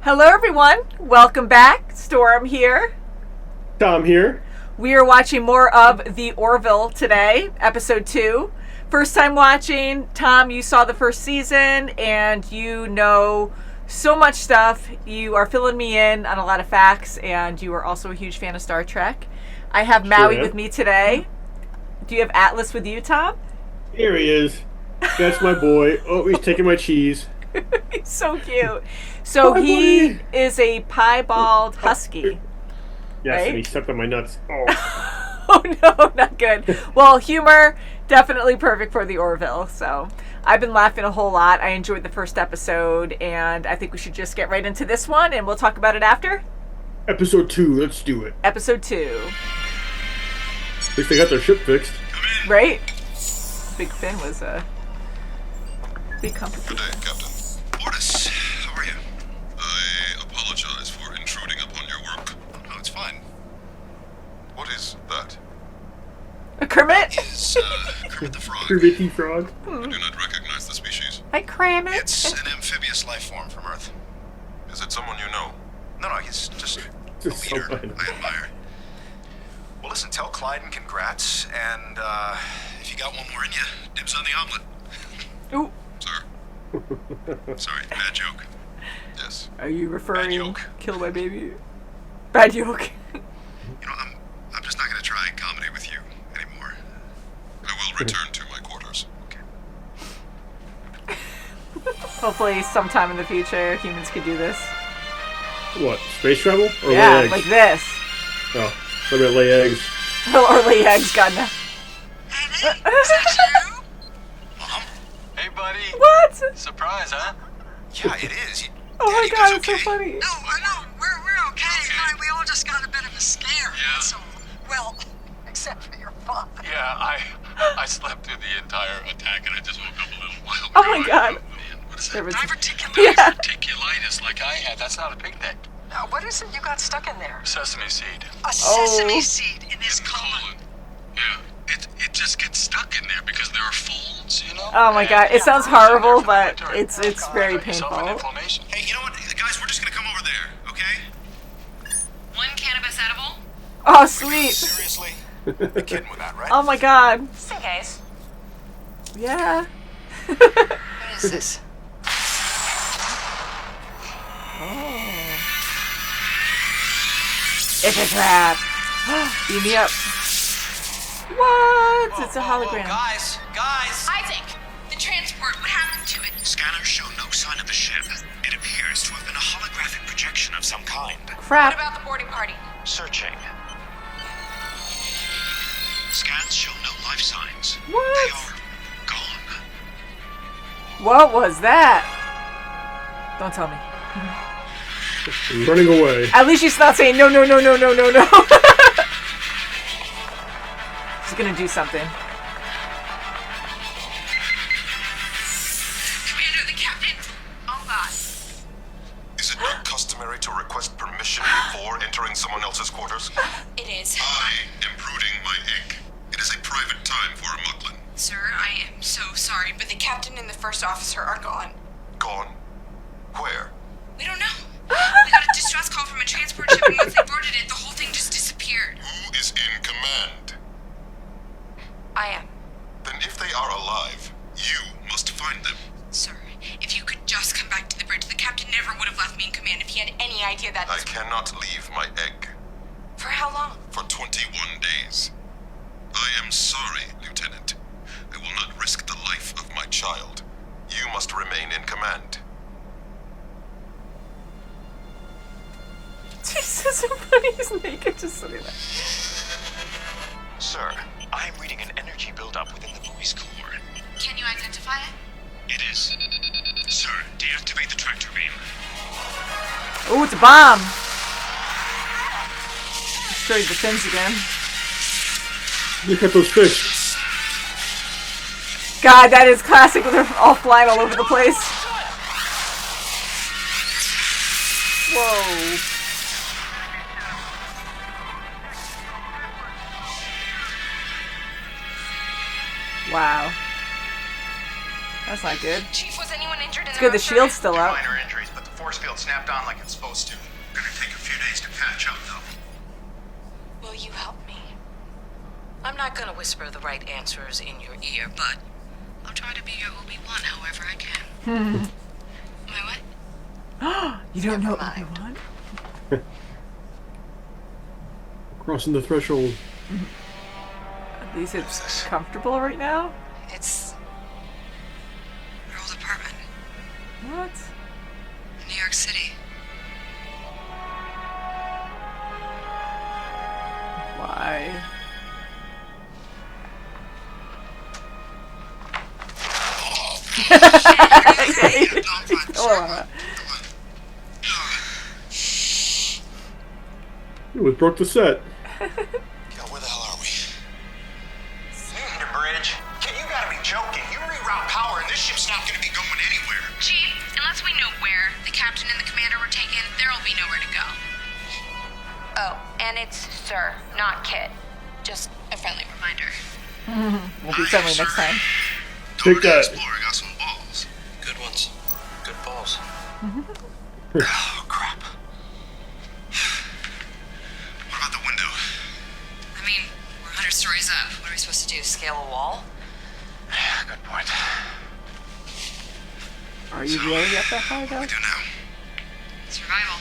Hello everyone, welcome back. Storm here. Tom here. We are watching more of the Orville today, episode 2. First time watching. Tom, you saw the first season and you know so much stuff. You are filling me in on a lot of facts, and you are also a huge fan of Star Trek. I have Maui with me today. Do you have Atlas with you, Tom? Here he is. That's my boy. Oh, he's taking my cheese. He's so cute. So he is a piebald husky. Yes, right? and he stepped on my nuts. Oh. Oh no, not good. Well, humor, definitely perfect for the Orville. So I've been laughing a whole lot. I enjoyed the first episode, and I think we should just get right into this one, and we'll talk about it after. Episode 2, let's do it. Episode 2. At least they got their ship fixed. Right? Big Finn was a big complication. Good day, Captain. Mortis, how are you? I apologize for intruding upon your work. Oh, no, it's fine. What is that? A Kermit? Is Kermit the Frog. Kermit the Frog. I do not recognize the species. Hi, Kermit. It's an amphibious life form from Earth. Is it someone you know? No, he's just a leader I admire. Well, listen, tell Clyde and congrats, and if you got one more in you, dibs on the omelet. Ooh. Sir. Sorry, bad joke. Yes. Are you referring Bad yoke. Kill my baby? Bad yoke. You know, I'm just not going to try comedy with you anymore. I will return to my quarters. Okay. Hopefully sometime in the future humans could do this. What, space travel? Or Yeah, lay eggs? like this. Oh, I'm gonna lay eggs. Or lay eggs, God no. Is that you? Mom? Hey, buddy. What? Surprise, huh? Yeah, it is. Oh my Daddy, god, you it's guys so okay? funny. No, I know. We're okay. We all just got a bit of a scare. Yeah. So, well, except for your father. Yeah, I slept through the entire attack and I just woke up a little while ago. Oh my god. Man, what is There that? was- Diverticulitis. Yeah. Diverticulitis like I had. That's not a picnic. Now, what is it you got stuck in there? Sesame seed. A sesame Oh. seed in his In the colon. Yeah. It just gets stuck in there because there are folds, you know? Oh my And god, it sounds grows in there horrible, for but the winter. it's very Got yourself an painful. inflammation. Hey, you know what? Guys, we're just gonna come over there, okay? One cannabis edible? Oh sweet. Seriously? You're kidding with that, right? Oh my god. Just in case. Yeah. What is this? It's a trap. Beat me up. What? It's a hologram. Guys! Isaac, the transport, what happened to it? Scanners show no sign of the ship. It appears to have been a holographic projection of some kind. What Crap. about the boarding party? Searching. Scans show no life signs. What? They are gone. What was that? Don't tell me. I'm running away. At least she's not saying no, no, no, no, no, no, no. She's gonna do something. Commander, the captain. Oh God. Is it not customary to request permission before entering someone else's quarters? It is. I am brooding my egg. It is a private time for a Muglin. Sir, I am so sorry, but the captain and the first officer are gone. Gone? Where? We don't know. We got a distress call from a transport ship, and once they boarded it, the whole thing just disappeared. Who is in command? I am. Then if they are alive, you must find them. Sir, if you could just come back to the bridge, the captain never would have left me in command if he had any idea that... I cannot leave my egg For how long? for 21 days. I am sorry, Lieutenant. I will not risk the life of my child. You must remain in command. Jesus, so funny. He's naked just sitting there. Sir, I am reading an energy buildup within the buoy's core. Can you identify it? It is. Sir, deactivate the tractor beam. Oh, it's a bomb. Destroyed the fins again. Look at those fish. God, that is classic. They're all flying all over the place. Whoa. Wow. That's not good. Chief, was anyone injured in It's the good the road, sir? shield's still up. Minor injuries, but the force field snapped on like it's supposed to. Gonna take a few days to patch up, though. Will you help me? I'm not gonna whisper the right answers in your ear, but I'll try to be your Obi-Wan however I can. My what? You don't know Never mind. Obi-Wan? Crossing the threshold. At least it's comfortable right now. It's your old apartment What? in New York City. Why? Okay. Oh, We broke the set. Yo, where the hell are we? Leaving the bridge? Kid, you gotta be joking. You reroute power and this ship's not gonna be going anywhere. Chief, unless we know where the captain and the commander were taken, there'll be nowhere to go. Oh, and it's Sir, not Kit. Just a friendly reminder. we'll be friendly next time. Take that. Explorer got some balls. Good ones. Good balls. Oh, crap. What about the window? I mean, we're 100 stories up. What are we supposed to do? Scale a wall? Yeah, good point. Are you really up that high, What do though? we do now? Survival.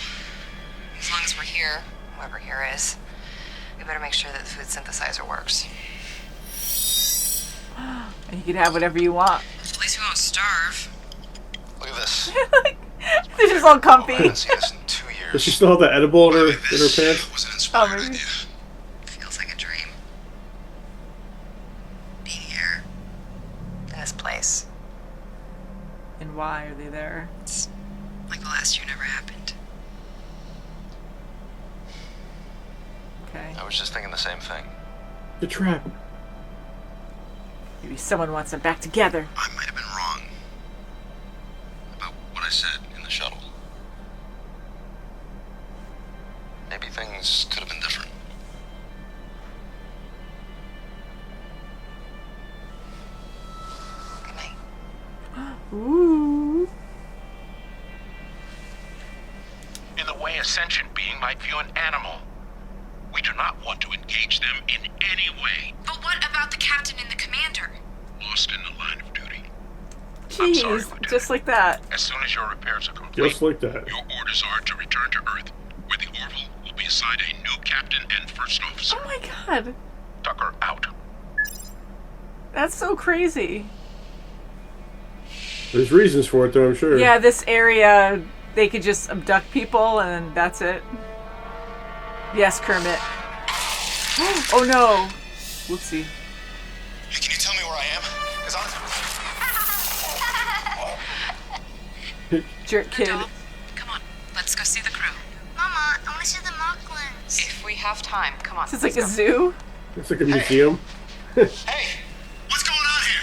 As long as we're here, whoever here is, we better make sure that the food synthesizer works. And you can have whatever you want. At least we won't starve. Look at this. They're just all I comfy. haven't seen this in 2 years. Does she still have that edible in her This pants? was an inspired maybe. idea. Feels like a dream. Being here. In this place. And why are they there? It's like the last year never happened. Okay. I was just thinking the same thing. The trap. Maybe someone wants them back together. I might have been wrong about what I said in the shuttle. Maybe things could have been different. Good night. Ooh. In the way a sentient being might view an animal. We do not want to engage them in any way. But what about the captain and the commander? Lost in the line of duty. I'm sorry, Jeez, Lieutenant. just like that. As soon as your repairs are complete, Just like that. your orders are to return to Earth, where the Orville will be assigned a new captain and first officer. Oh my god. Tucker out. That's so crazy. There's reasons for it, though, I'm sure. Yeah, this area, they could just abduct people and that's it. Yes, Kermit. Oh no. Whoopsie. Hey, can you tell me where I am? Because I'm... Jerk kid. Adult, come on. Let's go see the crew. Mama, I want to see the Mocklins. If we have time, come on. This is like a let's go. zoo. It's like a museum. Hey, what's going on here?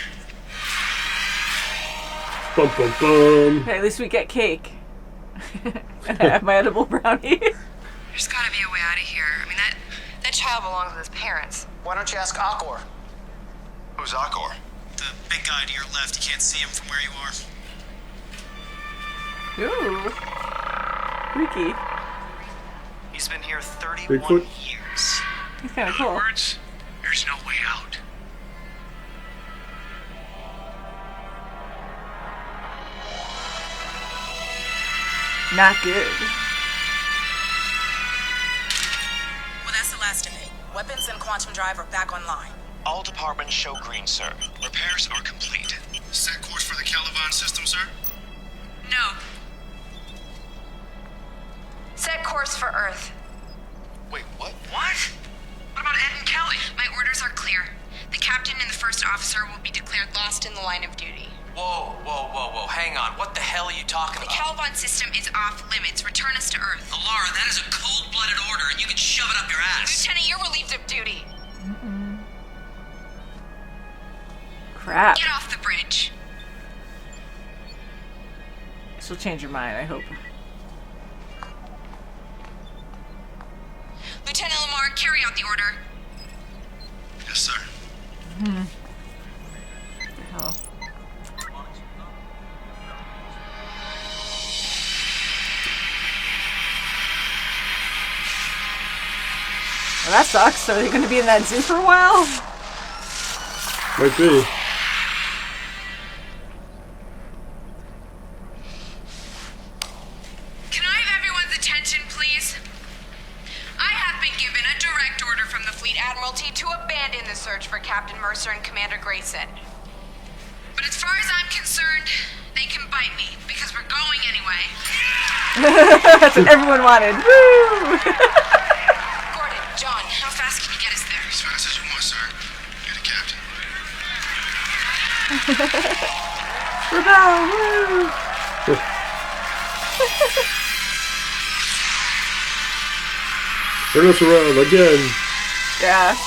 Bum bum bum. Hey, at least we get cake. And I have my edible brownie. There's gotta be a way out of here. I mean, that child belongs with his parents. Why don't you ask Akor? Who's Akor? The big guy to your left. You can't see him from where you are. Ooh. Freaky. He's been here 31 Bigfoot? years. He's kind of In other cool. words, there's no way out. Not good. Well, that's the last of it. Weapons and quantum drive are back online. All departments show green, sir. Repairs are complete. Set course for the Caliban system, sir? No. Set course for Earth. Wait, what? What? What about Ed and Kelly? My orders are clear. The captain and the first officer will be declared lost in the line of duty. Whoa, whoa, whoa, whoa, hang on. What the hell are you talking The about? Caliban system is off limits. Return us to Earth. Laura, that is a cold-blooded order, and you can shove it up your ass. Lieutenant, you're relieved of duty. Crap. Get off the bridge. She'll change your mind, I hope. Lieutenant Lamar, carry out the order. Yes, sir. What the hell? Well, that sucks. Are they going to be in that zoo for a while? Might be. Can I have everyone's attention, please? I have been given a direct order from the Fleet Admiralty to abandon the search for Captain Mercer and Commander Grayson. But as far as I'm concerned, they can bite me, because we're going anyway. That's what everyone wanted. Woo! Gordon, John, how fast can you get us there? As fast as you want, sir. You're the captain. Rebel! Woo! Turn us around again. Yeah.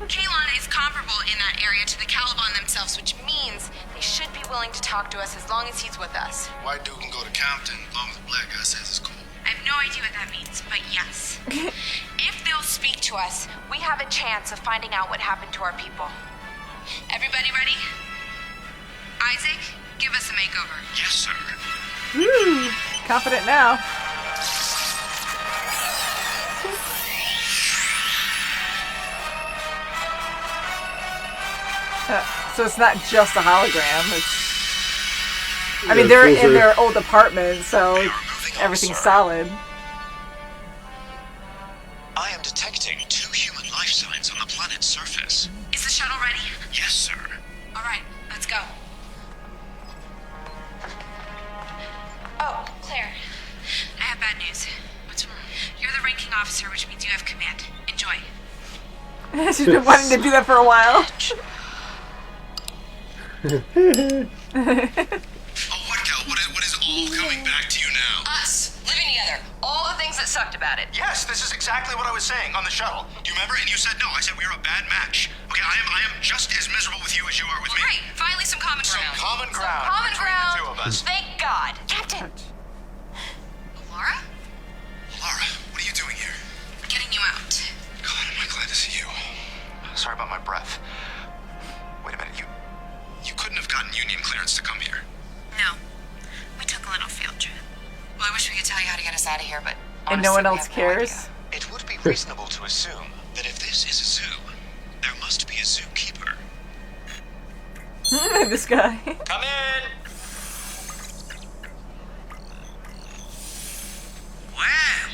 Kalon is comparable in that area to the Caliban themselves, which means they should be willing to talk to us as long as he's with us. White dude can go to Compton as long as the black guy says it's cool. I have no idea what that means, but yes. If they'll speak to us, we have a chance of finding out what happened to our people. Everybody ready? Isaac, give us a makeover. Yes, sir. Woo! Confident now. So it's not just a hologram. It's, I mean, they're in their old apartment, so everything's solid. I am detecting 2 human life signs on the planet's surface. Is the shuttle ready? Yes, sir. All right, let's go. Oh, Claire, I have bad news. What's wrong? You're the ranking officer, which means you have command. Enjoy. She's been wanting to do that for a while. Oh, what, Cal? What is all coming back to you now? Us, living together. All the things that sucked about it. Yes, this is exactly what I was saying on the shuttle. Do you remember? And you said no. I said we are a bad match. Okay, I am just as miserable with you as you are with me. Great, finally some common ground. Common ground Common between ground. the two of us. Thank God. Captain! Laura? Laura, what are you doing here? Getting you out. God, am I glad to see you. Sorry about my breath. Wait a minute, you couldn't have gotten union clearance to come here. No, we took a little field trip. Well, I wish we could tell you how to get us out of here, but And no one honestly, else we have no cares? idea. It would be reasonable to assume that if this is a zoo, there must be a zookeeper. This guy. Come in. Well,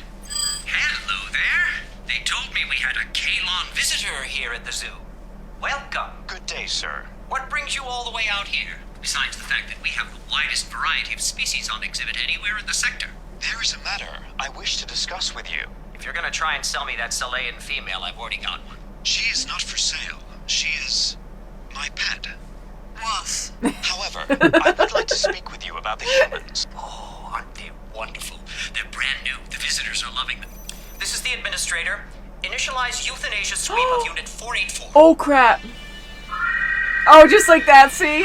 hello there. They told me we had a Kalon visitor here at the zoo. Welcome. Good day, sir. What brings you all the way out here? Besides the fact that we have the widest variety of species on exhibit anywhere in the sector. There is a matter I wish to discuss with you. If you're gonna try and sell me that Salayan female, I've already got one. She is not for sale. She is my pet. Woof. However, I would like to speak with you about the humans. Oh, aren't they wonderful? They're brand new. The visitors are loving them. This is the administrator. Initialize euthanasia sweep of Unit 484. Oh, crap. Oh, just like that, see?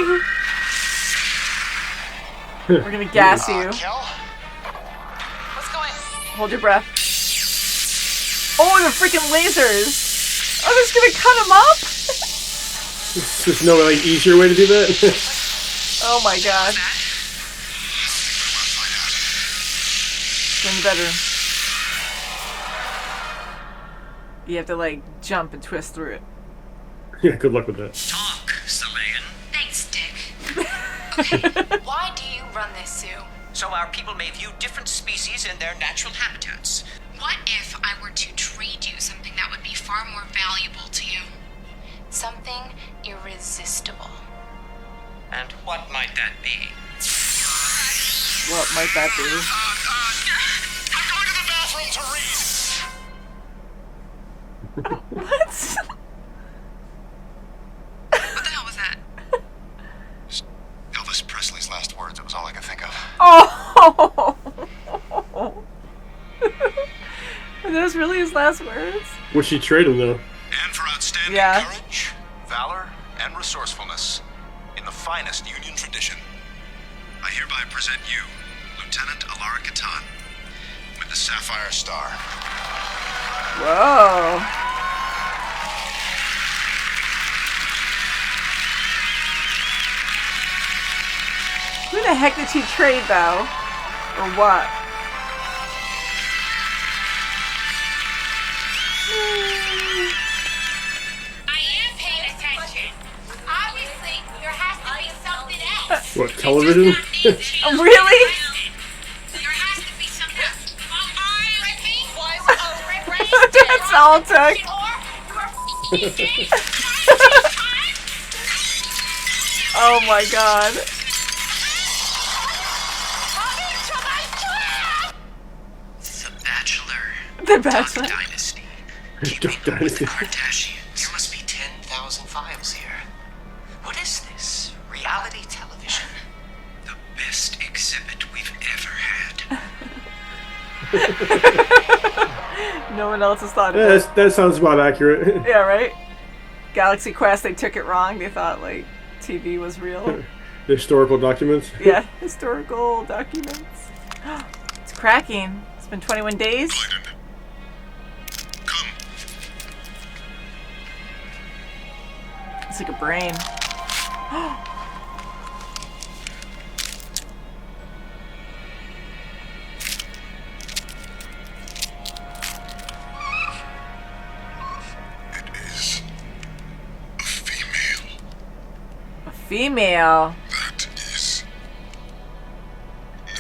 We're gonna gas you. Kel? What's going? Hold your breath. Oh, the freaking lasers! Oh, they're just gonna cut him up? There's no like easier way to do that. Oh my god. Go in the bedroom. You have to like jump and twist through it. Yeah, good luck with that. Talk, Salayan. Thanks, Dick. Okay, why do you run this zoo? So our people may view different species in their natural habitats. What if I were to trade you something that would be far more valuable to you? Something irresistible. And what might that be? What might that be? I'm going to the bathroom to read. What? What the hell was that? Elvis Presley's last words. It was all I could think of. Oh! Are those really his last words? Would she trade him though? And for outstanding courage, valor, and resourcefulness in the finest Union tradition, I hereby present you Lieutenant Alara Katan with the Sapphire Star. Whoa. Who the heck did she trade, though? Or what? I am paying attention. Obviously, there has to be something else. What, television? Really? There has to be something else. That's all it took. Oh my god. The Bachelor. The Bachelor. Duck Dynasty. Duck Dynasty. Kardashians. There must be 10,000 files here. What is this? Reality television? The best exhibit we've ever had. No one else has thought of Yeah, it. that sounds about accurate. Yeah, right? Galaxy Quest, they took it wrong. They thought, like, TV was real. The historical documents. Yeah, historical documents. It's cracking. It's been 21 days. Come. It's like a brain. It is a female. A female. That is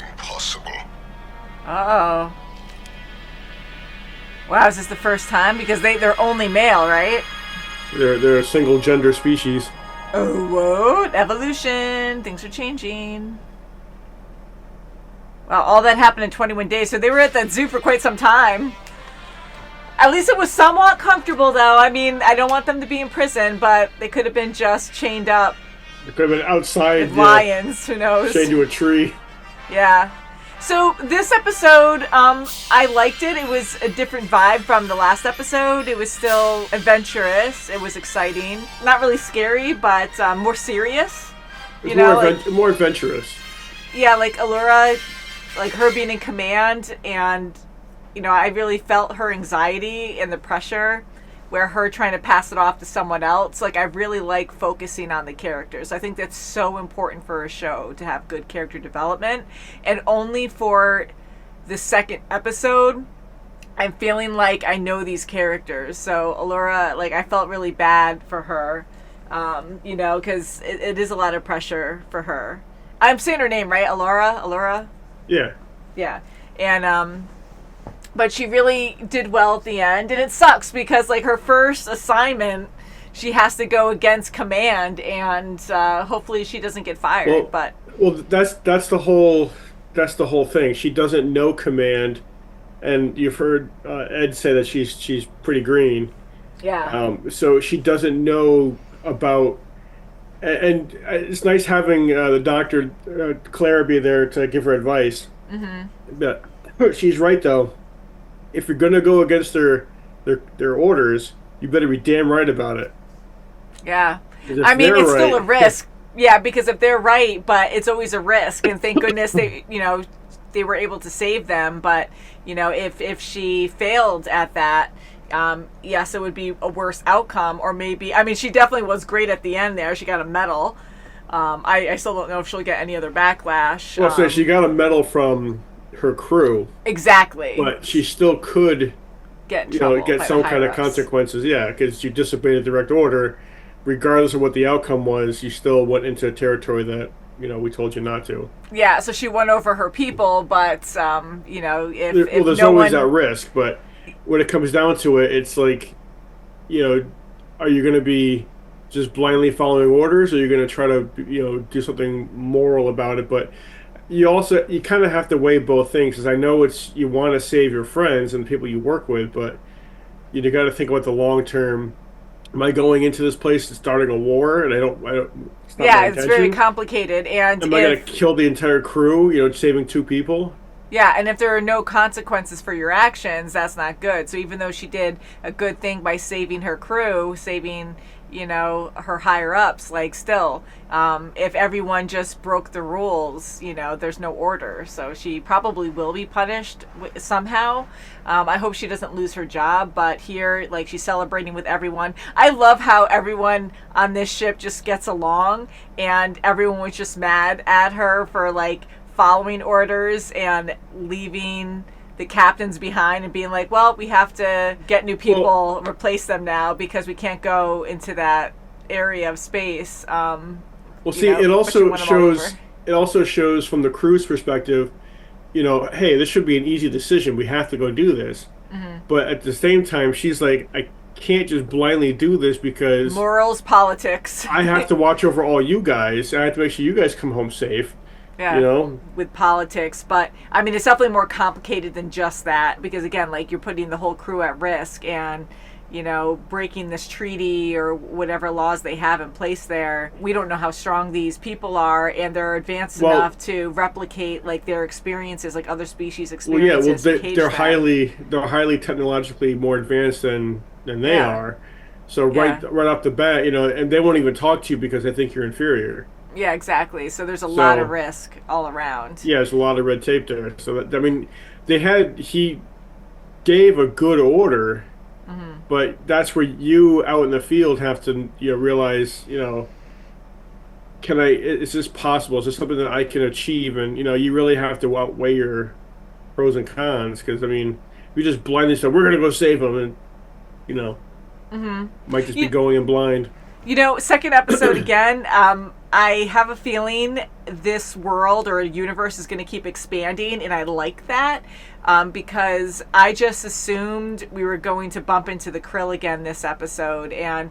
impossible. Uh-oh. Wow, is this the first time? Because they're only male, right? They're a single gender species. Oh, whoa. Evolution. Things are changing. Wow, all that happened in 21 days. So they were at that zoo for quite some time. At least it was somewhat comfortable, though. I mean, I don't want them to be in prison, but they could have been just chained up They could have been outside. with lions. Who knows? Chained to a tree. Yeah. So this episode, I liked it. It was a different vibe from the last episode. It was still adventurous. It was exciting. Not really scary, but more serious. It's more adventurous. Yeah, like Allura, like her being in command, and I really felt her anxiety and the pressure where her trying to pass it off to someone else. Like, I really like focusing on the characters. I think that's so important for a show, to have good character development. And only for the second episode, I'm feeling like I know these characters. So Allura, like, I felt really bad for her, because it is a lot of pressure for her. I'm saying her name, right? Allura? Yeah. Yeah. And, but she really did well at the end. And it sucks because, like, her first assignment, she has to go against command, and hopefully she doesn't get fired. Well, that's the whole thing. She doesn't know command, and you've heard Ed say that she's pretty green. Yeah. So she doesn't know about, and it's nice having the doctor Claire be there to give her advice. Mm-hmm. But she's right, though. If you're gonna go against their orders, you better be damn right about it. Yeah. I mean, it's still a risk. Yeah, because if they're right, but it's always a risk, and thank goodness they were able to save them. But if she failed at that, yes, it would be a worse outcome. Or maybe, I mean, she definitely was great at the end there. She got a medal. I still don't know if she'll get any other backlash. Well, so she got a medal from her crew. Exactly. But she still could get in trouble, get some kind of consequences. Yeah, because you disobeyed a direct order. Regardless of what the outcome was, you still went into a territory that we told you not to. Yeah, so she won over her people, but if there's always that risk. But when it comes down to it, it's like, are you going to be just blindly following orders, or are you going to try to do something moral about it? But you kind of have to weigh both things, because I know you want to save your friends and the people you work with, but you got to think about the long term. Am I going into this place and starting a war? And I don't. It's not my intention. Very complicated. And am I going to kill the entire crew? Saving 2 people. Yeah, and if there are no consequences for your actions, that's not good. So even though she did a good thing by saving her crew, saving her higher ups, like, still, if everyone just broke the rules, there's no order. So she probably will be punished somehow. I hope she doesn't lose her job, but here, like, she's celebrating with everyone. I love how everyone on this ship just gets along, and everyone was just mad at her for, like, following orders and leaving the captains behind and being like, well, we have to get new people, replace them now because we can't go into that area of space. It also shows from the crew's perspective, hey, this should be an easy decision. We have to go do this. Mm-hmm. But at the same time, she's like, I can't just blindly do this because morals, politics. I have to watch over all you guys. I have to make sure you guys come home safe. Yeah, with politics. But, I mean, it's definitely more complicated than just that because, again, like, you're putting the whole crew at risk and, breaking this treaty or whatever laws they have in place there. We don't know how strong these people are, and they're advanced enough to replicate, like, their experiences, like other species' experiences. They're highly technologically more advanced than they are. So right off the bat, and they won't even talk to you because they think you're inferior. Yeah, exactly. So there's a lot of risk all around. Yeah, there's a lot of red tape there. So he gave a good order, but that's where you out in the field have to realize, is this possible? Is this something that I can achieve? And you really have to outweigh your pros and cons because you just blindly say we're going to go save them, and might just be going in blind. Second episode again. I have a feeling this world or universe is going to keep expanding, and I like that because I just assumed we were going to bump into the Krill again this episode. And,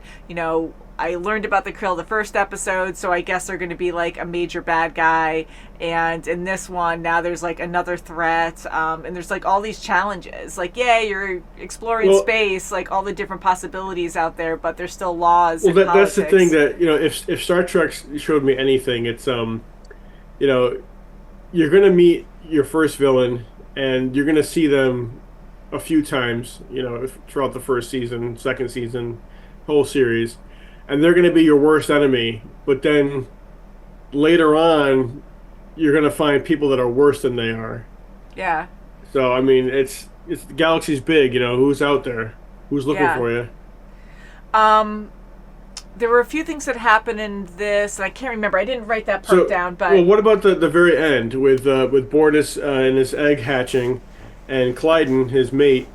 I learned about the Krill the first episode, so I guess they're going to be like a major bad guy. And in this one, now there's like another threat, and there's like all these challenges. Like, you're exploring space, like all the different possibilities out there, but there's still laws. Well, that's the thing that if Star Trek showed me anything, it's you're going to meet your first villain, and you're going to see them a few times, throughout the first season, second season, whole series. And they're going to be your worst enemy. But then later on, you're going to find people that are worse than they are. Yeah. So, it's the galaxy's big, who's out there? Who's looking for you? There were a few things that happened in this, and I can't remember. I didn't write that part down. But what about the very end with Bortus and his egg hatching and Clyden, his mate,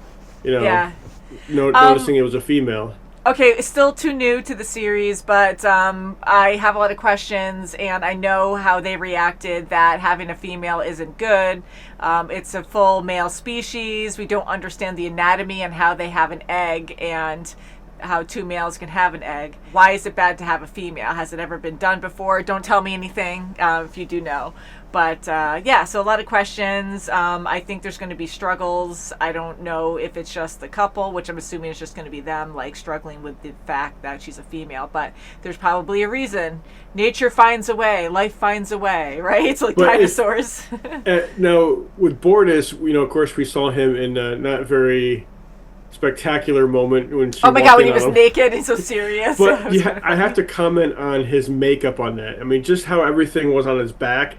noticing it was a female? Okay, it's still too new to the series, but I have a lot of questions, and I know how they reacted that having a female isn't good. It's a full male species. We don't understand the anatomy and how they have an egg and how two males can have an egg. Why is it bad to have a female? Has it ever been done before? Don't tell me anything if you do know. But so a lot of questions. I think there's going to be struggles. I don't know if it's just the couple, which I'm assuming is just going to be them, like struggling with the fact that she's a female. But there's probably a reason. Nature finds a way. Life finds a way, right? It's like dinosaurs. Now, with Bortus, of course, we saw him in not very spectacular moment when she when he was naked and so serious. But I have to comment on his makeup on that. Just how everything was on his back.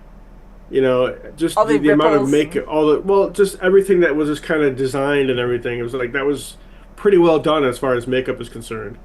Just all the amount of makeup, just everything that was just kind of designed and everything. It was like that was pretty well done as far as makeup is concerned.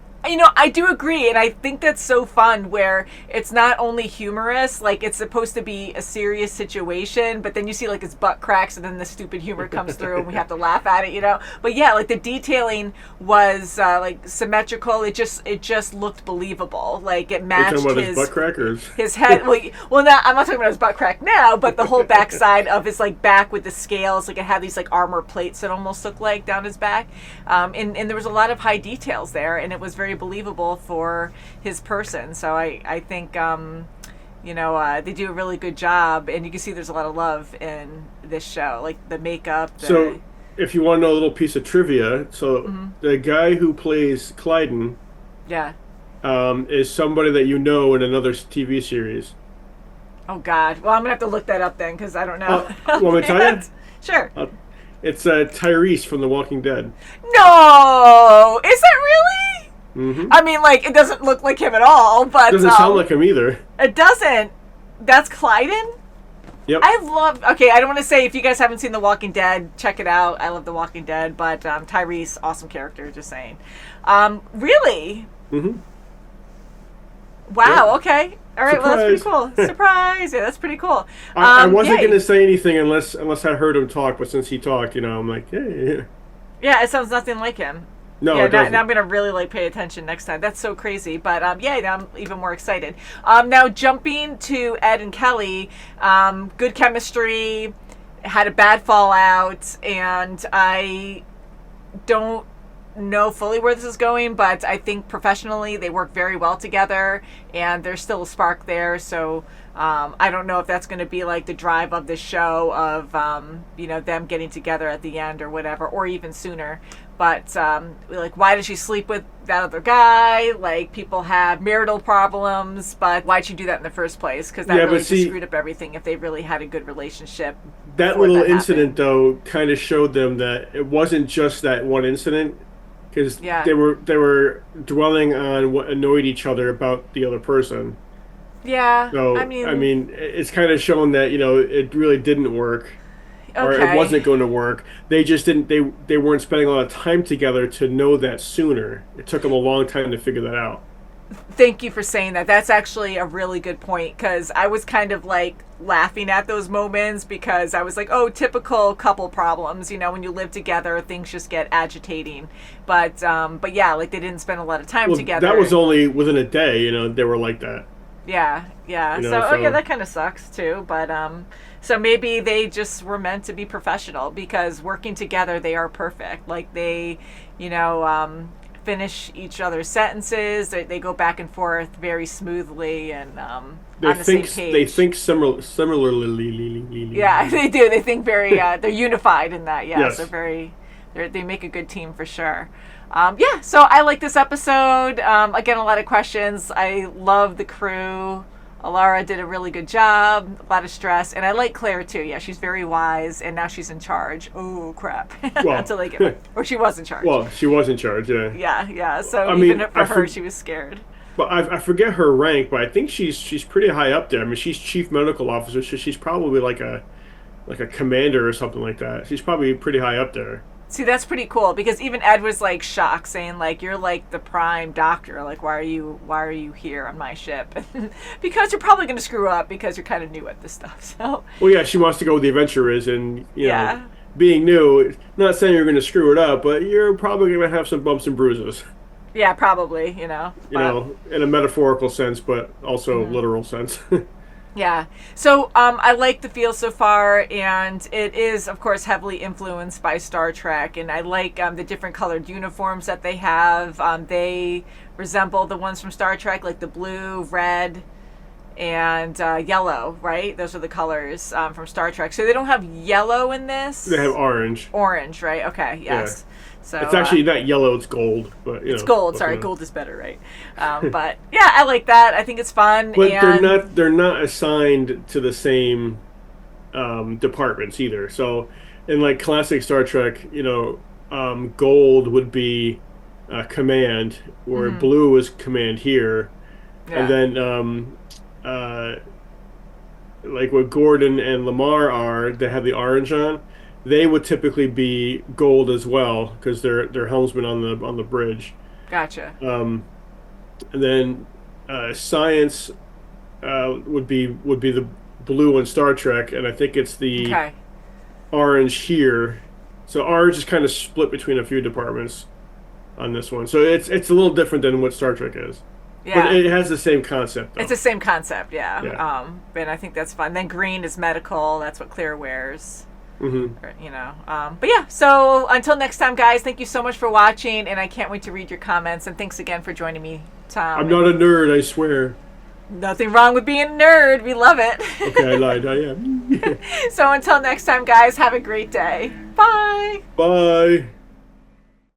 I do agree, and I think that's so fun where it's not only humorous, like it's supposed to be a serious situation, but then you see like his butt cracks and then the stupid humor comes through and we have to laugh at it, But yeah, like the detailing was like symmetrical. It just looked believable. Like it matched his butt crack or his head. Well, now I'm not talking about his butt crack now, but the whole backside of his like back with the scales, like it had these like armor plates that almost looked like down his back, and there was a lot of high details there, and it was very believable for his person. So I think they do a really good job, and you can see there's a lot of love in this show, like the makeup. So if you want to know a little piece of trivia, the guy who plays Clyden is somebody that in another TV series. Oh God, well I'm gonna have to look that up then because I don't know. Want me to tell you? Sure. It's Tyrese from The Walking Dead. No, is that really? Mm-hmm. It doesn't look like him at all, but... It doesn't sound like him either. It doesn't. That's Clyden? Yep. Okay, I don't want to say, if you guys haven't seen The Walking Dead, check it out. I love The Walking Dead, but Tyrese, awesome character, just saying. Really? Mm-hmm. Wow. Yeah. Okay. All right. Surprise. Well, that's pretty cool. Surprise. Yeah, that's pretty cool. I wasn't going to say anything unless I heard him talk, but since he talked, I'm like, yeah. Yeah, it sounds nothing like him. No, yeah, it doesn't. Now I'm going to really pay attention next time. That's so crazy. But now I'm even more excited. Now jumping to Ed and Kelly, good chemistry, had a bad fallout, and I don't know fully where this is going, but I think professionally they work very well together, and there's still a spark there. So I don't know if that's going to be like the drive of the show of them getting together at the end or whatever, or even sooner. But like, why did she sleep with that other guy? Like, people have marital problems, but why'd she do that in the first place? Because that really just screwed up everything. If they really had a good relationship, that little incident though kind of showed them that it wasn't just that one incident. Because they were dwelling on what annoyed each other about the other person. Yeah. So I mean, it's kind of shown that it really didn't work, or it wasn't going to work. They just didn't. They weren't spending a lot of time together to know that sooner. It took them a long time to figure that out. Thank you for saying that. That's actually a really good point, because I was kind of like laughing at those moments, because I was like, oh, typical couple problems. When you live together, things just get agitating. But yeah, like, they didn't spend a lot of time together. That was only within a day. They were like that. Yeah. So yeah, that kind of sucks too. But so maybe they just were meant to be professional, because working together, they are perfect. Like, they, finish each other's sentences. They go back and forth very smoothly, and on the same page. They think similarly. Yeah, they do. They think very. They're unified in that. Yes. They make a good team for sure. So I like this episode. Again, a lot of questions. I love the crew. Alara did a really good job. A lot of stress, and I like Claire too. Yeah, she's very wise, and now she's in charge. Oh crap! Until they get, or she was in charge. Well, she was in charge. Yeah. Yeah. So even for her, she was scared. But I forget her rank, but I think she's pretty high up there. I mean, she's chief medical officer, so she's probably like a commander or something like that. She's probably pretty high up there. See, that's pretty cool, because even Ed was like shocked, saying like, you're like the prime doctor, like, why are you here on my ship? Because you're probably going to screw up, because you're kind of new at this stuff. So well, yeah, she wants to go where the adventure is, and being new, not saying you're going to screw it up, but you're probably going to have some bumps and bruises. Yeah, probably, in a metaphorical sense, but also literal sense. Yeah. So I like the feel so far, and it is, of course, heavily influenced by Star Trek, and I like the different colored uniforms that they have. They resemble the ones from Star Trek, like the blue, red, and yellow, right? Those are the colors from Star Trek. So they don't have yellow in this. They have orange. Orange, right? Okay, yes. Yeah. So, it's actually not yellow, it's gold. But it's gold, sorry. Gold is better, right? But yeah, I like that. I think it's fun. But they're not assigned to the same departments either. So in like classic Star Trek, gold would be command, where blue is command here. Yeah. And then like what Gordon and Lamar are, they have the orange on. They would typically be gold as well, because they're helmsmen on the bridge. Gotcha. And then science would be the blue in Star Trek, and I think it's the orange here. So orange is kind of split between a few departments on this one. So it's a little different than what Star Trek is. Yeah. But it has the same concept, though. It's the same concept, yeah. And I think that's fun. Then green is medical. That's what Claire wears. Mm-hmm. But yeah, so until next time, guys, thank you so much for watching, and I can't wait to read your comments, and thanks again for joining me, Tom. I'm not a nerd, I swear. Nothing wrong with being a nerd. We love it. Okay, I lied. I am. So until next time, guys, have a great day. Bye. Bye.